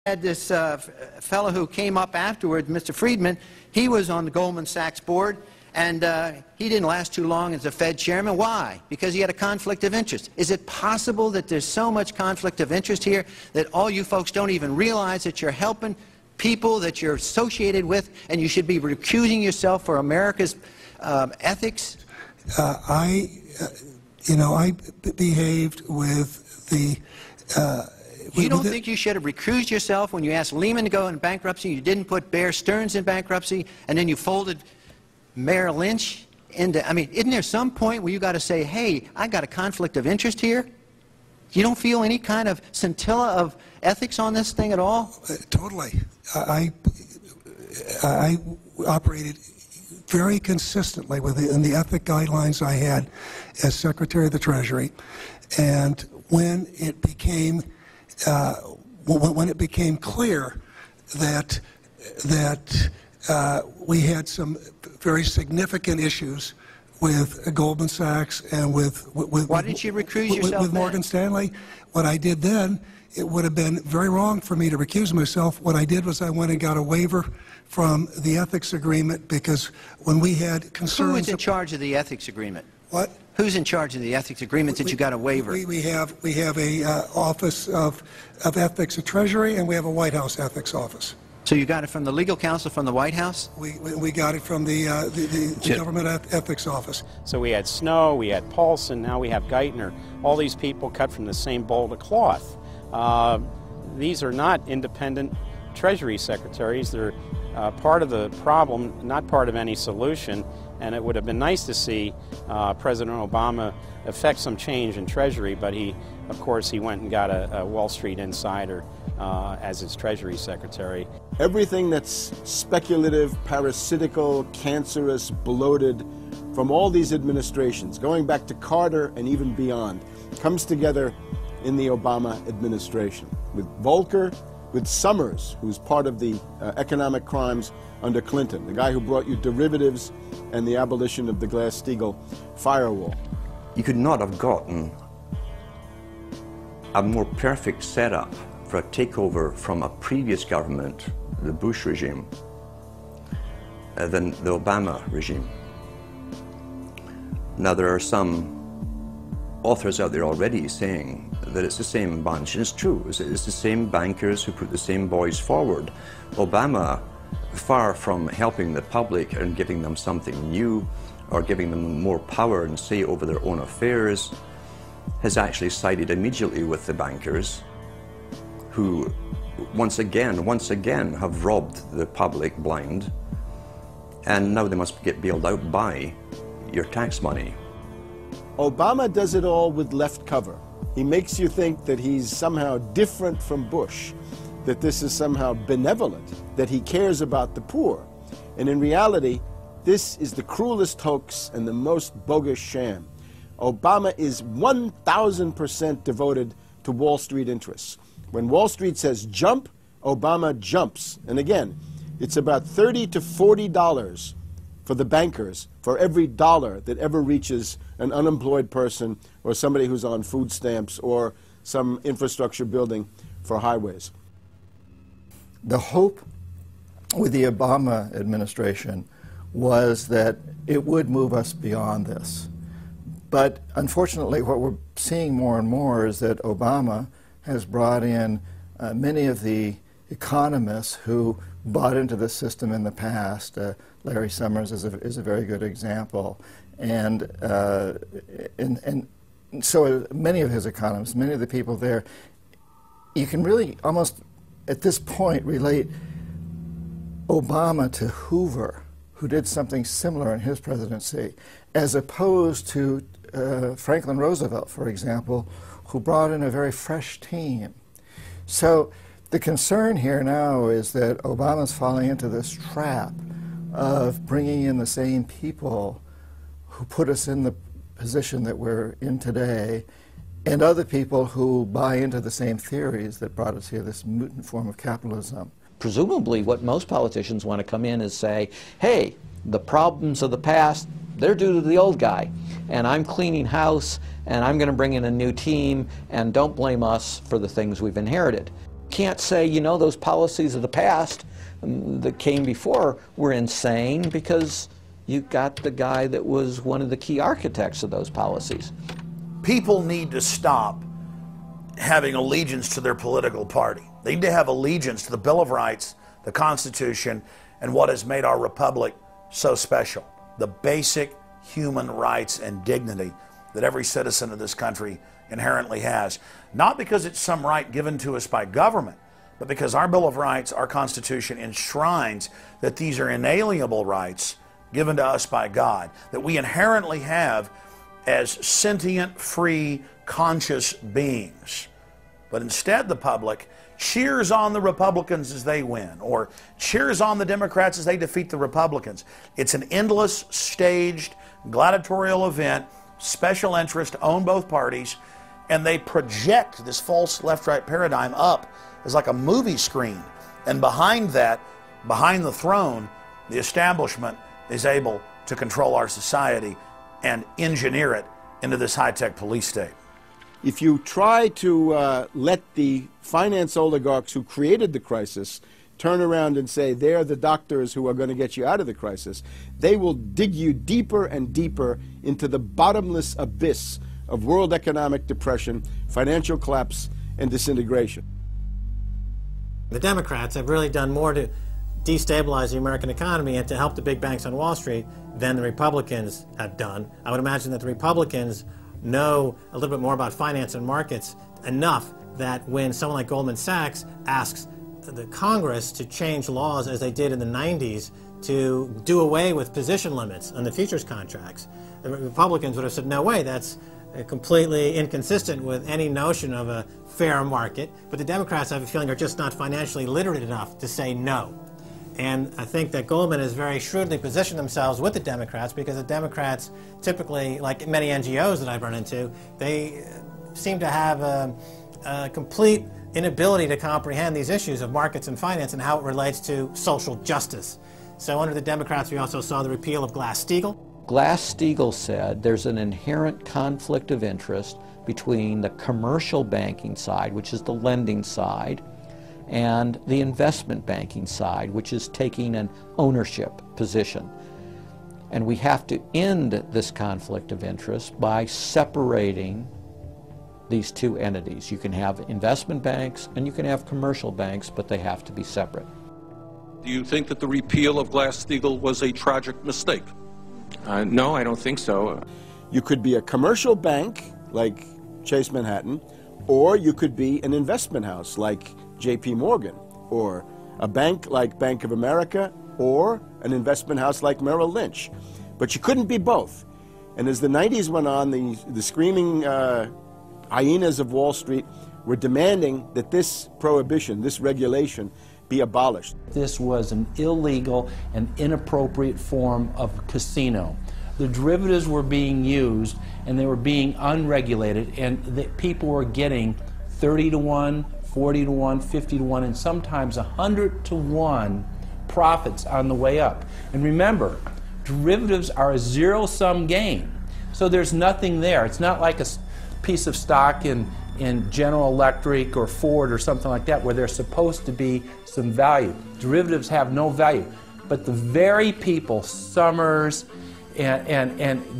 Had this fellow who came up afterward, Mr. Friedman. He was on the Goldman Sachs board, and he didn't last too long as a Fed chairman. Why? Because he had a conflict of interest. Is it possible that there's so much conflict of interest here that all you folks don't even realize that you're helping people that you're associated with, and you should be recusing yourself for America's ethics? I behaved with the... You don't think you should have recused yourself when you asked Lehman to go in bankruptcy, you didn't put Bear Stearns in bankruptcy, and then you folded Merrill Lynch into... I mean, isn't there some point where you got to say, hey, I got a conflict of interest here? You don't feel any kind of scintilla of ethics on this thing at all? Totally. I operated very consistently within the ethic guidelines I had as Secretary of the Treasury, and when it became clear that we had some very significant issues with Goldman Sachs and with why didn't you recuse yourself with Morgan Stanley, what I did then, it would have been very wrong for me to recuse myself. What I did was I went and got a waiver from the ethics agreement, because when we had concerns... Who is in charge of the ethics agreement? What? Who's in charge of the ethics agreement that you got a waiver? We have a Office of Ethics at Treasury, and we have a White House ethics office. So you got it from the legal counsel from the White House? We got it from the government ethics office. So we had Snow, we had Paulson, now we have Geithner. All these people cut from the same bowl of cloth. These are not independent Treasury secretaries. They're part of the problem, not part of any solution. And it would have been nice to see President Obama effect some change in Treasury, but of course, he went and got a Wall Street insider as his Treasury Secretary. Everything that's speculative, parasitical, cancerous, bloated from all these administrations, going back to Carter and even beyond, comes together in the Obama administration. With Volcker, with Summers, who's part of the economic crimes under Clinton, the guy who brought you derivatives and the abolition of the Glass-Steagall firewall. You could not have gotten a more perfect setup for a takeover from a previous government, the Bush regime, than the Obama regime. Now, there are some authors out there already saying that it's the same bunch, and it's true. It's the same bankers who put the same boys forward. Obama, far from helping the public and giving them something new or giving them more power and say over their own affairs, has actually sided immediately with the bankers who once again have robbed the public blind, and now they must get bailed out by your tax money. Obama does it all with left cover. He makes you think that he's somehow different from Bush, that this is somehow benevolent, that he cares about the poor. And in reality, this is the cruelest hoax and the most bogus sham. Obama is 1,000% devoted to Wall Street interests. When Wall Street says jump, Obama jumps. And again, it's about $30 to $40 for the bankers for every dollar that ever reaches an unemployed person or somebody who's on food stamps or some infrastructure building for highways. The hope with the Obama administration was that it would move us beyond this. But unfortunately, what we're seeing more and more is that Obama has brought in many of the economists who bought into the system in the past. Larry Summers is a very good example. And so many of his economists, many of the people there, you can really almost at this point relate Obama to Hoover, who did something similar in his presidency, as opposed to Franklin Roosevelt, for example, who brought in a very fresh team. So the concern here now is that Obama's falling into this trap of bringing in the same people who put us in the position that we're in today, and other people who buy into the same theories that brought us here, this mutant form of capitalism. Presumably what most politicians want to come in is say, hey, the problems of the past, they're due to the old guy, and I'm cleaning house, and I'm going to bring in a new team, and don't blame us for the things we've inherited. Can't say, you know, those policies of the past that came before were insane, because you got the guy that was one of the key architects of those policies. People need to stop having allegiance to their political party. They need to have allegiance to the Bill of Rights, the Constitution, and what has made our republic so special. The basic human rights and dignity that every citizen of this country inherently has. Not because it's some right given to us by government, but because our Bill of Rights, our Constitution, enshrines that these are inalienable rights given to us by God, that we inherently have as sentient, free, conscious beings. But instead the public cheers on the Republicans as they win, or cheers on the Democrats as they defeat the Republicans. It's an endless, staged, gladiatorial event, special interest own both parties, and they project this false left-right paradigm up as like a movie screen. And behind that, behind the throne, the establishment is able to control our society and engineer it into this high-tech police state. If you try to let the finance oligarchs who created the crisis turn around and say they're the doctors who are going to get you out of the crisis, they will dig you deeper and deeper into the bottomless abyss of world economic depression, financial collapse, and disintegration. The Democrats have really done more to destabilize the American economy and to help the big banks on Wall Street than the Republicans have done. I would imagine that the Republicans know a little bit more about finance and markets enough that when someone like Goldman Sachs asks the Congress to change laws as they did in the 90s to do away with position limits on the futures contracts, the Republicans would have said, no way, that's completely inconsistent with any notion of a fair market. But the Democrats, I have a feeling, are just not financially literate enough to say no. And I think that Goldman has very shrewdly positioned themselves with the Democrats, because the Democrats typically, like many NGOs that I've run into, they seem to have a complete inability to comprehend these issues of markets and finance and how it relates to social justice. So under the Democrats, we also saw the repeal of Glass-Steagall. Glass-Steagall said there's an inherent conflict of interest between the commercial banking side, which is the lending side, and the investment banking side, which is taking an ownership position. And we have to end this conflict of interest by separating these two entities. You can have investment banks and you can have commercial banks, but they have to be separate. Do you think that the repeal of Glass-Steagall was a tragic mistake? No, I don't think so. You could be a commercial bank like Chase Manhattan, or you could be an investment house like J.P. Morgan, or a bank like Bank of America, or an investment house like Merrill Lynch. But you couldn't be both. And as the 90s went on, the screaming hyenas of Wall Street were demanding that this prohibition, this regulation, be abolished. This was an illegal and inappropriate form of casino. The derivatives were being used and they were being unregulated, and people were getting 30 to 1, 40 to 1, 50 to 1, and sometimes 100 to 1 profits on the way up. And remember, derivatives are a zero-sum game, so there's nothing there. It's not like a piece of stock in General Electric or Ford or something like that where there's supposed to be some value. Derivatives have no value. But the very people, Summers and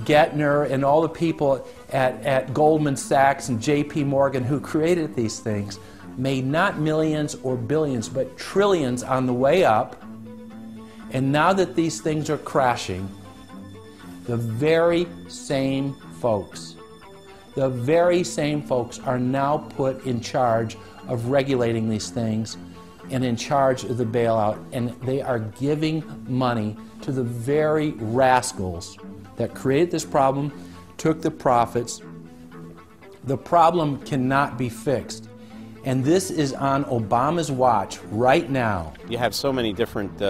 Gettner and all the people at Goldman Sachs and J.P. Morgan who created these things made not millions or billions but trillions on the way up. And now that these things are crashing, the very same folks are now put in charge of regulating these things and in charge of the bailout, and they are giving money to the very rascals that created this problem, took the profits. The problem cannot be fixed, and this is on Obama's watch right now. You have so many different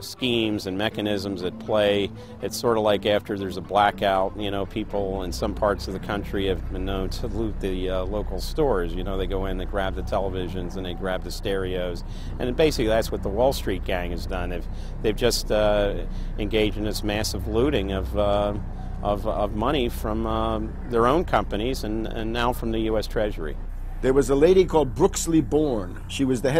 schemes and mechanisms at play. It's sort of like after there's a blackout, you know, people in some parts of the country have been known to loot the local stores. You know, they go in, they grab the televisions and they grab the stereos, and basically that's what the Wall Street gang has done. They've just engaged in this massive looting of money from their own companies and now from the U.S. Treasury. There was a lady called Brooksley Bourne. She was the head